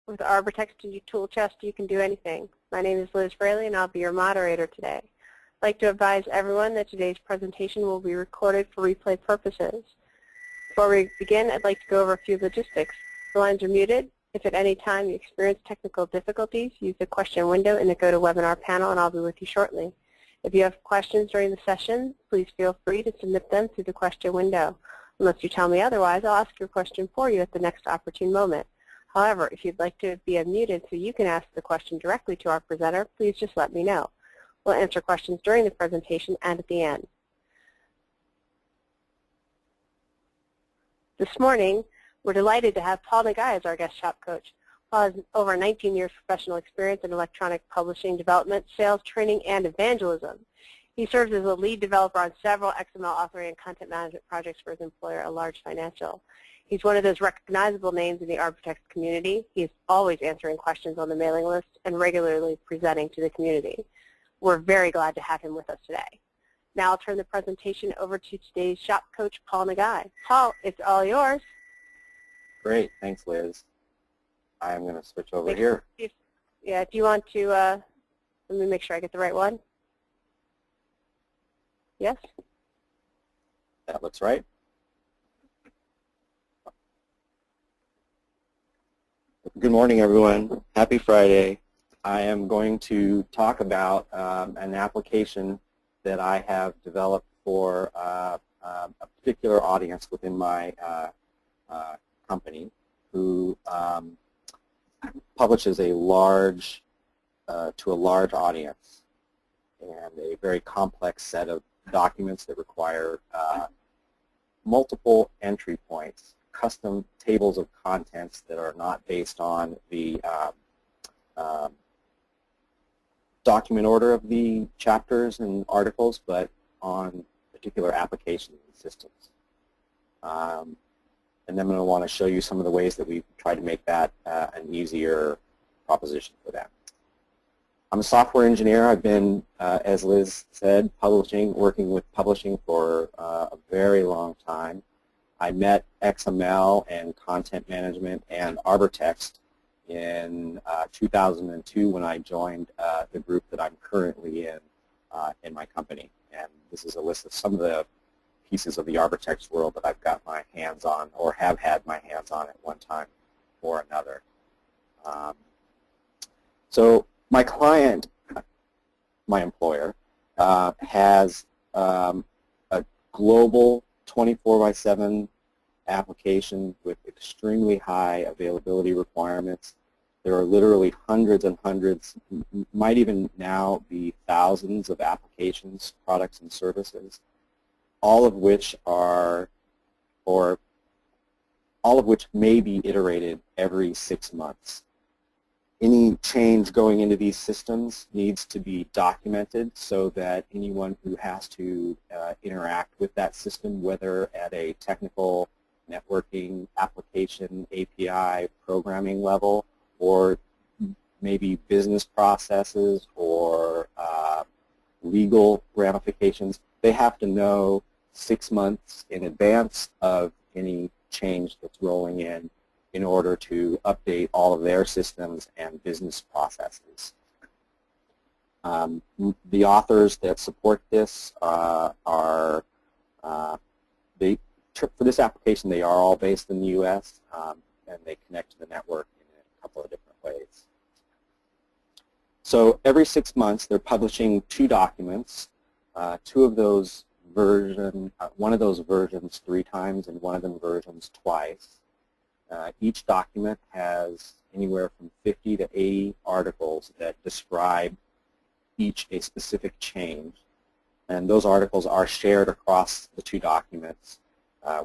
With Arbortext Tool Chest, you can do anything. My name is Liz Fraley, and I'll be your moderator today. I'd like to advise everyone that today's presentation will be recorded for replay purposes. Before we begin, I'd like to go over a few logistics. The lines are muted. If at any time you experience technical difficulties, use the question window in the GoToWebinar panel, and I'll be with you shortly. If you have questions during the session, please feel free to submit them through the question window. Unless you tell me otherwise, I'll ask your question for you at the next opportune moment. However, if you'd like to be unmuted so you can ask the question directly to our presenter, please just let me know. We'll answer questions during the presentation and at the end. This morning, we're delighted to have Paul Nagai as our guest shop coach. Paul has over 19 years professional experience in electronic publishing development, sales, training, and evangelism. He serves as a lead developer on several XML authoring and content management projects for his employer, a large financial. He's one of those recognizable names in the Arbortext community. He's always answering questions on the mailing list and regularly presenting to the community. We're very glad to have him with us today. Now I'll turn the presentation over to today's shop coach, Paul Nagai. Paul, it's all yours. Great. Thanks, Liz. I'm going to switch over here. Yeah, do you want to, let me make sure I get the right one. Yes? That looks right. Good morning, everyone. Happy Friday. I am going to talk about an application that I have developed for a particular audience within my company who publishes to a large audience and a very complex set of documents that require multiple entry points, custom tables of contents that are not based on the document order of the chapters and articles, but on particular application systems. And then I'm going to want to show you some of the ways that we've tried to make that an easier proposition for them. I'm a software engineer. I've been, as Liz said, working with publishing for a very long time. I met XML and content management and Arbortext in 2002 when I joined the group that I'm currently in my company. And this is a list of some of the pieces of the Arbortext world that I've got my hands on or have had my hands on at one time or another. So my client, my employer, has a global 24/7 application with extremely high availability requirements. There are literally hundreds and hundreds, might even now be thousands of applications, products, and services, all of which may be iterated every 6 months. Any change going into these systems needs to be documented so that anyone who has to interact with that system, whether at a technical, networking, application, API, programming level, or maybe business processes or legal ramifications, they have to know 6 months in advance of any change that's rolling in order to update all of their systems and business processes. The authors that support this for this application, they are all based in the U.S. And they connect to the network in a couple of different ways. So every 6 months, they're publishing 2 documents. One of those versions 3 times and one of them versions twice. Each document has anywhere from 50 to 80 articles that describe each a specific change. And those articles are shared across the 2 documents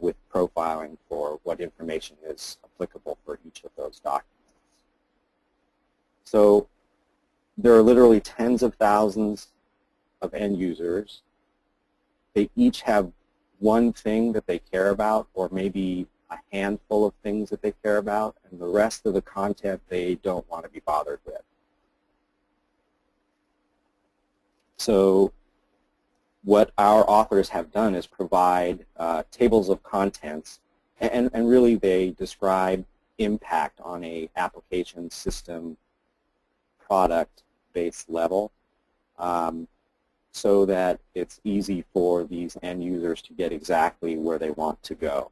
with profiling for what information is applicable for each of those documents. So there are literally tens of thousands of end users. They each have one thing that they care about, or maybe a handful of things that they care about, and the rest of the content they don't want to be bothered with. So what our authors have done is provide tables of contents, and really they describe impact on a application system product-based level, so that it's easy for these end users to get exactly where they want to go.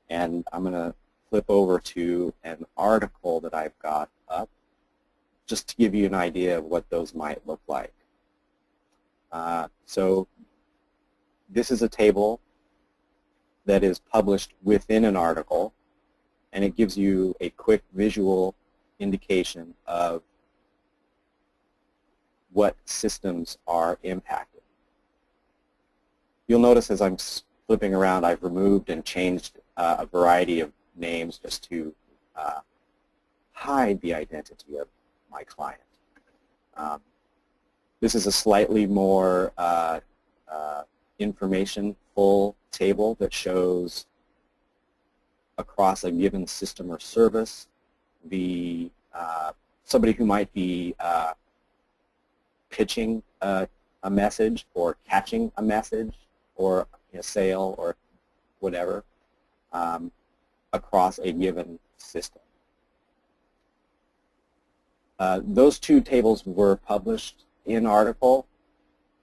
And I'm going to flip over to an article that I've got up just to give you an idea of what those might look like. So this is a table that is published within an article, and it gives you a quick visual indication of what systems are impacted. You'll notice as I'm flipping around, I've removed and changed a variety of names just to hide the identity of my client. This is a slightly more information-full table that shows across a given system or service the somebody who might be pitching a message or catching a message or a sale or whatever across a given system. Those two tables were published in article.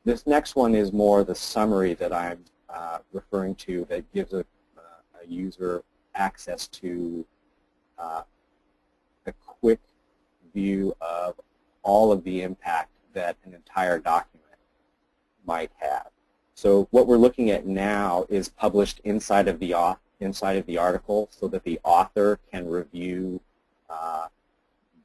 This next one is more the summary that I'm referring to that gives a user access to a quick view of all of the impact that an entire document might have. So what we're looking at now is published inside of the article so that the author can review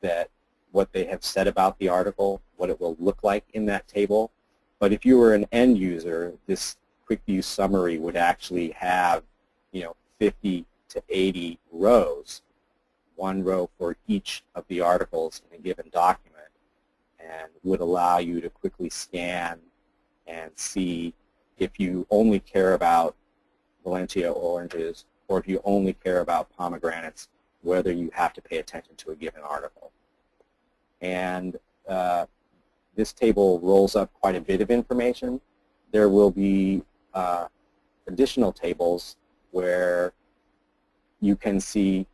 that what they have said about the article, what it will look like in that table. But if you were an end user, this quick view summary would actually have 50 to 80 rows, one row for each of the articles in a given document, and would allow you to quickly scan and see if you only care about Valencia oranges or if you only care about pomegranates, whether you have to pay attention to a given article. And this table rolls up quite a bit of information. There will be additional tables where you can see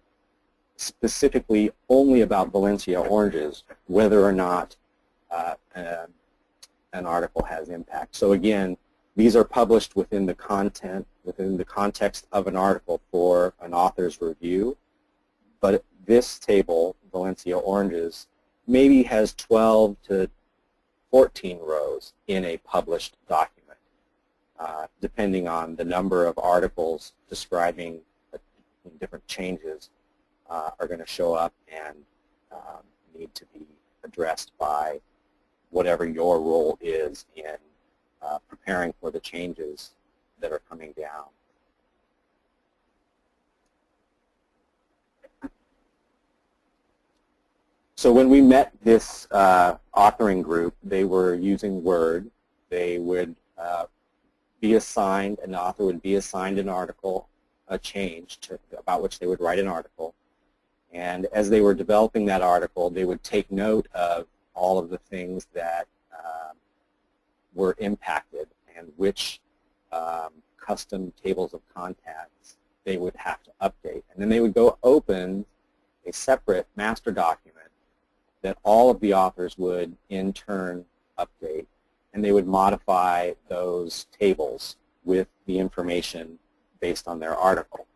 specifically only about Valencia oranges whether or not an article has impact. So again, these are published within the context of an article for an author's review. But this table, Valencia oranges, maybe has 12 to 14 rows in a published document, depending on the number of articles describing different changes are going to show up and need to be addressed by whatever your role is in preparing for the changes that are coming down. So when we met this authoring group, they were using Word. They would be assigned, an author would be assigned an article, a change about which they would write an article. And as they were developing that article, they would take note of all of the things that were impacted and which custom tables of contents they would have to update. And then they would go open a separate master document that all of the authors would in turn update, and they would modify those tables with the information based on their article.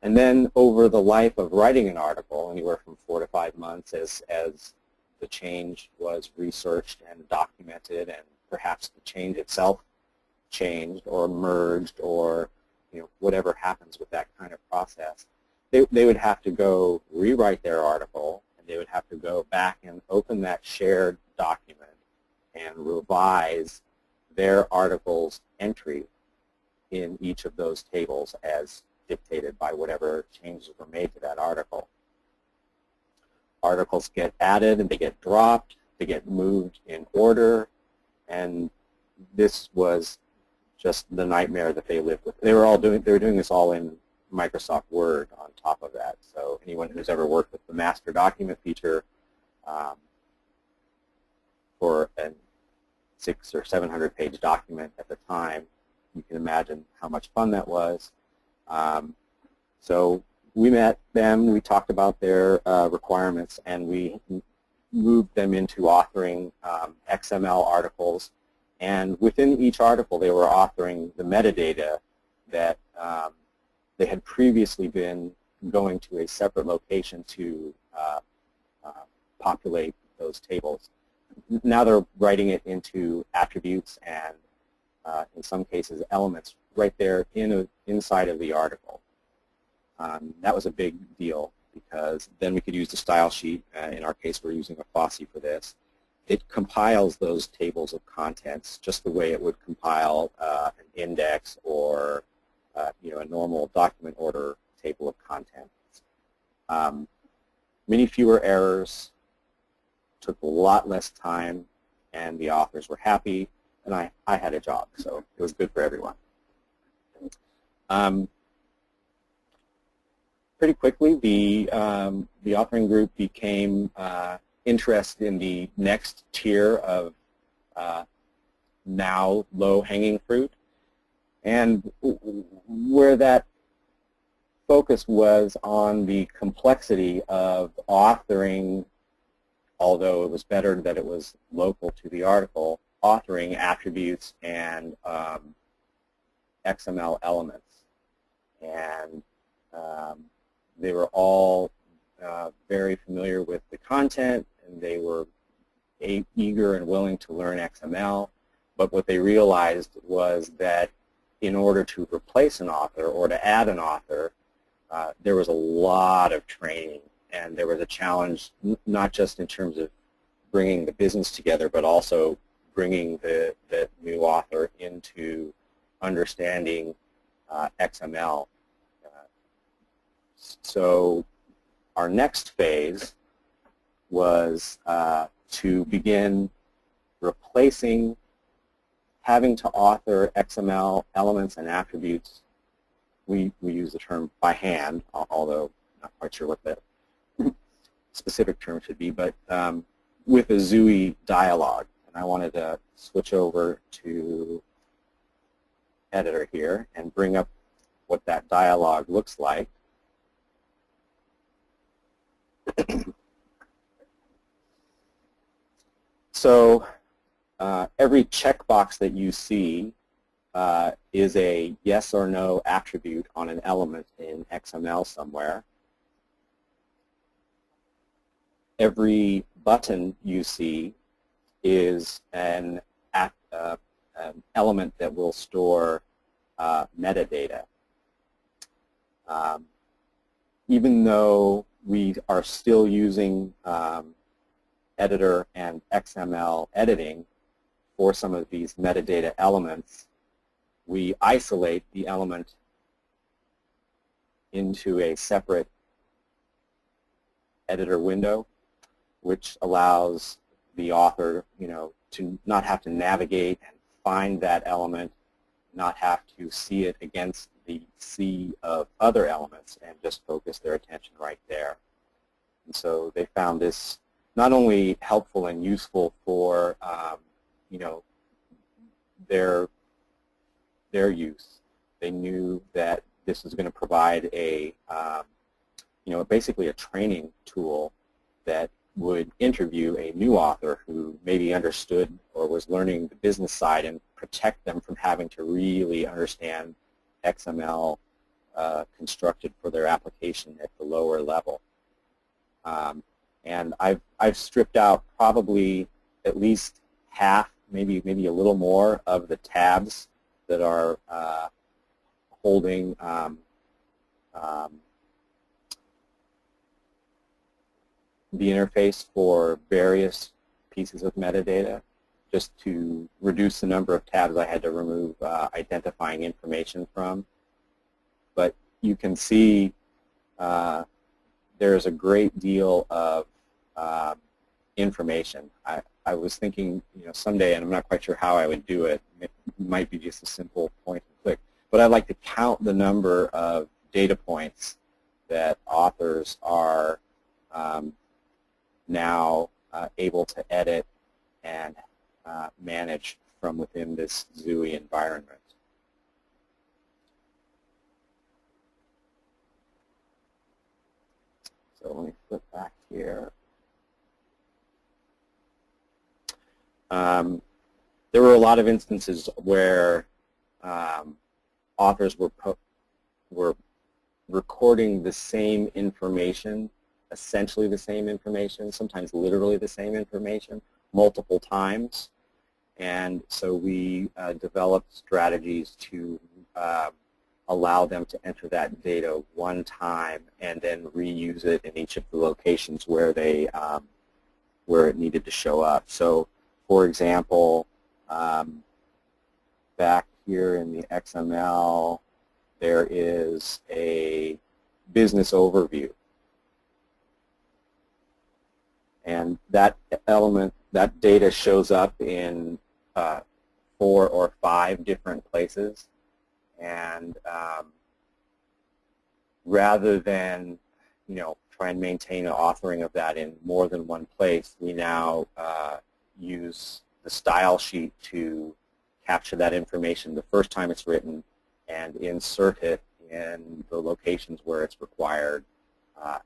And then over the life of writing an article, anywhere from 4 to 5 months, as the change was researched and documented, and perhaps the change itself changed or merged, or whatever happens with that kind of process, they would have to go rewrite their article, and they would have to go back and open that shared document and revise their article's entry in each of those tables as dictated by whatever changes were made to that article. Articles get added and they get dropped, they get moved in order, and this was just the nightmare that they lived with. They were doing this all in Microsoft Word on top of that. So anyone who's ever worked with the master document feature for a 600 or 700 page document at the time, you can imagine how much fun that was. So we met them, we talked about their requirements, and we moved them into authoring XML articles. And within each article, they were authoring the metadata that they had previously been going to a separate location to populate those tables. Now they're writing it into attributes and, in some cases, elements right there inside of the article. That was a big deal because then we could use the style sheet. In our case, we're using a Fosse for this. It compiles those tables of contents just the way it would compile an index or a normal document order table of contents. Many fewer errors, took a lot less time, and the authors were happy, and I had a job, so it was good for everyone. Pretty quickly, the authoring group became interested in the next tier of now low-hanging fruit, and where that focus was on the complexity of authoring, although it was better that it was local to the article, authoring attributes and XML elements. And they were all very familiar with the content, and they were eager and willing to learn XML. But what they realized was that in order to replace an author or to add an author, there was a lot of training, and there was a challenge not just in terms of bringing the business together, but also bringing the new author into understanding XML. So our next phase was to begin replacing having to author XML elements and attributes. We use the term by hand, although not quite sure what the specific term should be, but with a XUI dialog. And I wanted to switch over to Editor here and bring up what that dialog looks like. So every checkbox that you see is a yes or no attribute on an element in XML somewhere. Every button you see is an element that will store metadata. Even though we are still using Editor and XML editing for some of these metadata elements, we isolate the element into a separate editor window, which allows the author, to not have to navigate and find that element, not have to see it against the sea of other elements, and just focus their attention right there. And so they found this not only helpful and useful for their use. They knew that this was going to provide a basically a training tool that would interview a new author who maybe understood or was learning the business side and protect them from having to really understand XML constructed for their application at the lower level. And I've stripped out probably at least half, maybe a little more of the tabs that are holding the interface for various pieces of metadata, just to reduce the number of tabs I had to remove identifying information from. But you can see there's a great deal of information. I was thinking, someday, and I'm not quite sure how I would do it. It might be just a simple point and click. But I'd like to count the number of data points that authors are now able to edit and manage from within this XUI environment. So let me flip back here. There were a lot of instances where authors were recording the same information, essentially the same information, sometimes literally the same information, multiple times. And so we developed strategies to allow them to enter that data one time and then reuse it in each of the locations where they where it needed to show up. So, for example, back here in the XML, there is a business overview. And that element, that data shows up in 4 or 5 different places. And rather than, try and maintain an authoring of that in more than one place, we now use the style sheet to capture that information the first time it's written and insert it in the locations where it's required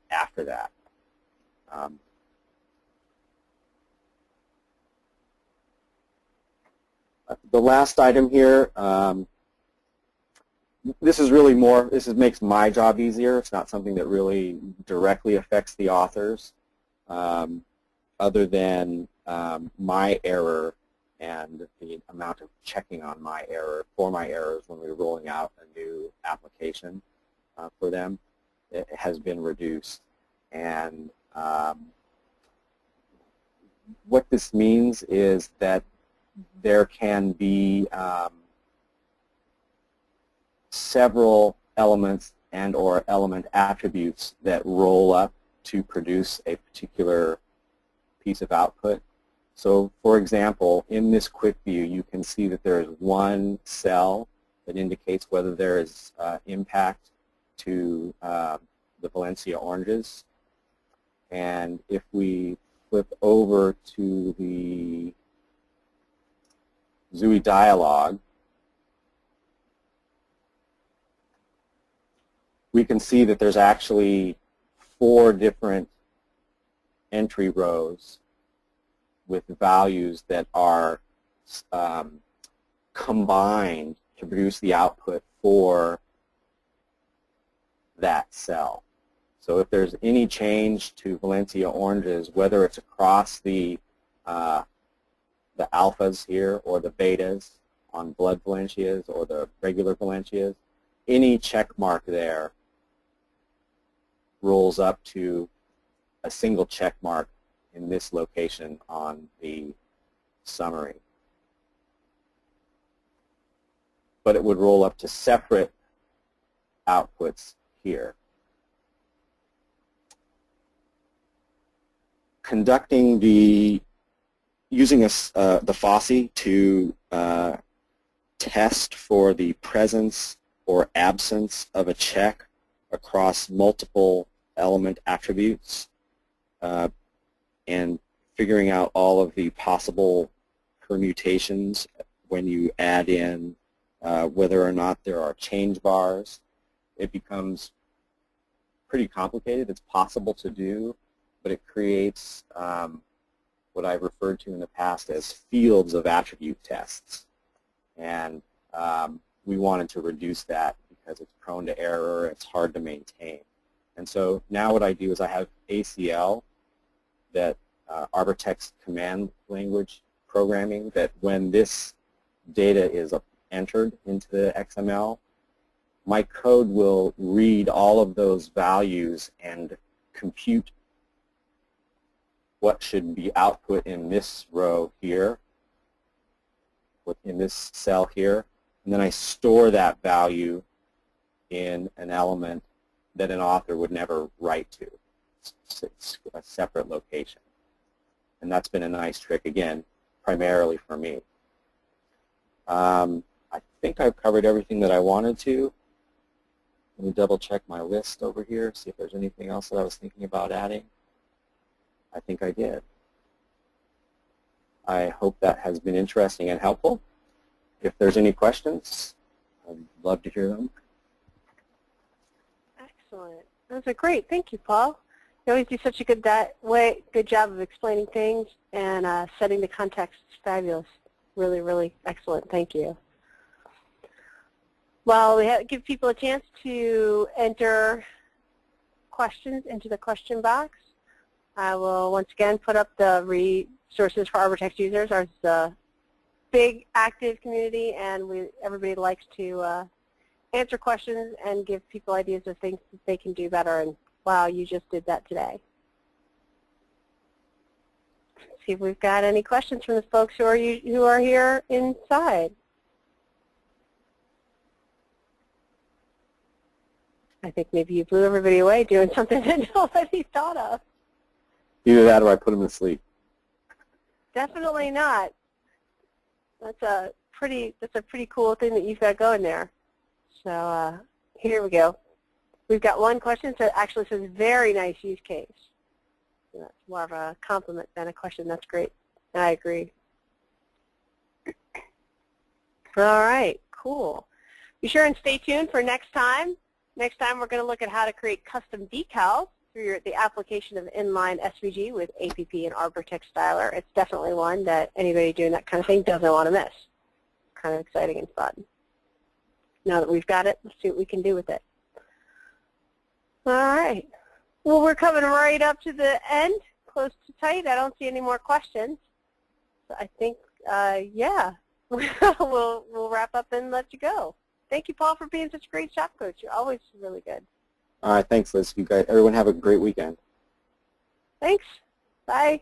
after that. The last item here, this is really more, makes my job easier. It's not something that really directly affects the authors, other than my error and the amount of checking on my error, for my errors when we're rolling out a new application for them. It has been reduced. And what this means is that there can be several elements and or element attributes that roll up to produce a particular piece of output. So, for example, in this quick view, you can see that there is one cell that indicates whether there is impact to the Valencia oranges. And if we flip over to the Zui dialog, we can see that there's actually 4 different entry rows with values that are combined to produce the output for that cell. So if there's any change to Valencia oranges, whether it's across the alphas here or the betas on blood Valencias or the regular Valencias, any check mark there rolls up to a single check mark in this location on the summary. But it would roll up to separate outputs here. Using the FOSSEE to test for the presence or absence of a check across multiple element attributes and figuring out all of the possible permutations when you add in whether or not there are change bars. It becomes pretty complicated. It's possible to do, but it creates what I've referred to in the past as fields of attribute tests. And we wanted to reduce that because it's prone to error, it's hard to maintain. And so now what I do is I have ACL, that Arbortext command language programming, that when this data is entered into the XML, my code will read all of those values and compute what should be output in this row here, in this cell here, and then I store that value in an element that an author would never write to. It's a separate location. And that's been a nice trick, again, primarily for me. I think I've covered everything that I wanted to. Let me double check my list over here, see if there's anything else that I was thinking about adding. I think I did. I hope that has been interesting and helpful. If there's any questions, I'd love to hear them. Excellent. Those are great. Thank you, Paul. You always do such a good job of explaining things and setting the context. It's fabulous. Really, really excellent. Thank you. Well, we give people a chance to enter questions into the question box. I will once again put up the resources for Arbortext users. Ours is a big, active community, and everybody likes to answer questions and give people ideas of things that they can do better. And wow, you just did that today. Let's see if we've got any questions from the folks who are here inside. I think maybe you blew everybody away doing something that nobody thought of. Either that or I put them to sleep. Definitely not. That's a pretty cool thing that you've got going there. So here we go. We've got one question that actually says very nice use case. So that's more of a compliment than a question. That's great. I agree. All right, cool. Be sure and stay tuned for next time. Next time we're going to look at how to create custom decals through the application of inline SVG with APP and Arbortext Styler. It's definitely one that anybody doing that kind of thing doesn't want to miss. Kind of exciting and fun. Now that we've got it, let's see what we can do with it. All right. Well, we're coming right up to the end, close to tight. I don't see any more questions. So I think, yeah, we'll wrap up and let you go. Thank you, Paul, for being such a great shop coach. You're always really good. All right, thanks, Liz. You guys, everyone have a great weekend. Thanks. Bye.